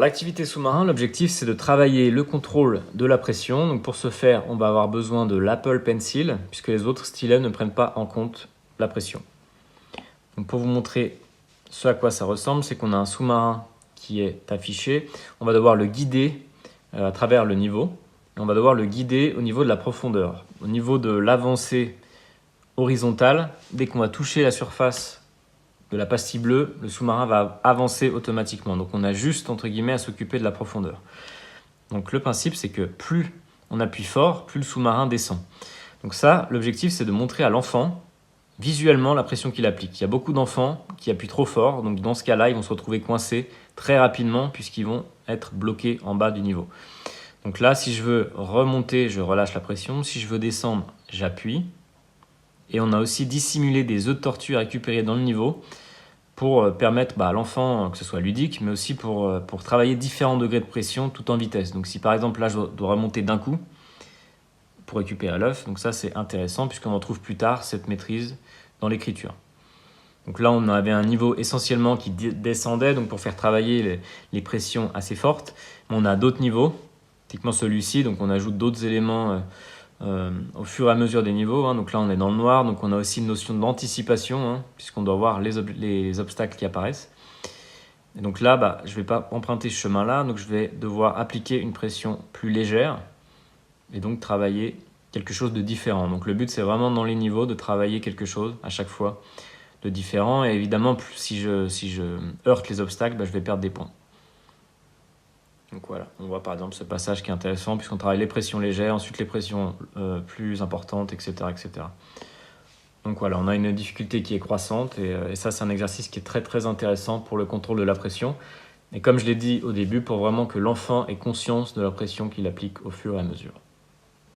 L'activité sous-marin, l'objectif c'est de travailler le contrôle de la pression. Donc pour ce faire, on va avoir besoin de l'Apple Pencil puisque les autres stylets ne prennent pas en compte la pression. Donc pour vous montrer ce à quoi ça ressemble, c'est qu'on a un sous-marin qui est affiché. On va devoir le guider à travers le niveau. Et on va devoir le guider au niveau de la profondeur. Au niveau de l'avancée horizontale, dès qu'on va toucher la surface de la pastille bleue, le sous-marin va avancer automatiquement. Donc on a juste, entre guillemets, à s'occuper de la profondeur. Donc le principe, c'est que plus on appuie fort, plus le sous-marin descend. Donc ça, l'objectif, c'est de montrer à l'enfant visuellement la pression qu'il applique. Il y a beaucoup d'enfants qui appuient trop fort, donc dans ce cas-là, ils vont se retrouver coincés très rapidement puisqu'ils vont être bloqués en bas du niveau. Donc là, si je veux remonter, je relâche la pression. Si je veux descendre, j'appuie. Et on a aussi dissimulé des œufs de tortue récupérés dans le niveau pour permettre à l'enfant que ce soit ludique, mais aussi pour travailler différents degrés de pression tout en vitesse. Donc si par exemple là je dois remonter d'un coup pour récupérer l'œuf, donc ça c'est intéressant puisqu'on retrouve plus tard cette maîtrise dans l'écriture. Donc là on avait un niveau essentiellement qui descendait donc pour faire travailler les pressions assez fortes, mais on a d'autres niveaux, typiquement celui-ci, donc on ajoute d'autres éléments au fur et à mesure des niveaux. Donc là, on est dans le noir, donc on a aussi une notion d'anticipation, puisqu'on doit voir les obstacles qui apparaissent. Et donc là, je ne vais pas emprunter ce chemin-là, donc je vais devoir appliquer une pression plus légère et donc travailler quelque chose de différent. Donc le but, c'est vraiment dans les niveaux de travailler quelque chose à chaque fois de différent. Et évidemment, si je heurte les obstacles, je vais perdre des points. Donc voilà, on voit par exemple ce passage qui est intéressant puisqu'on travaille les pressions légères, ensuite les pressions plus importantes, etc., etc. Donc voilà, on a une difficulté qui est croissante et ça c'est un exercice qui est très très intéressant pour le contrôle de la pression. Et comme je l'ai dit au début, pour vraiment que l'enfant ait conscience de la pression qu'il applique au fur et à mesure.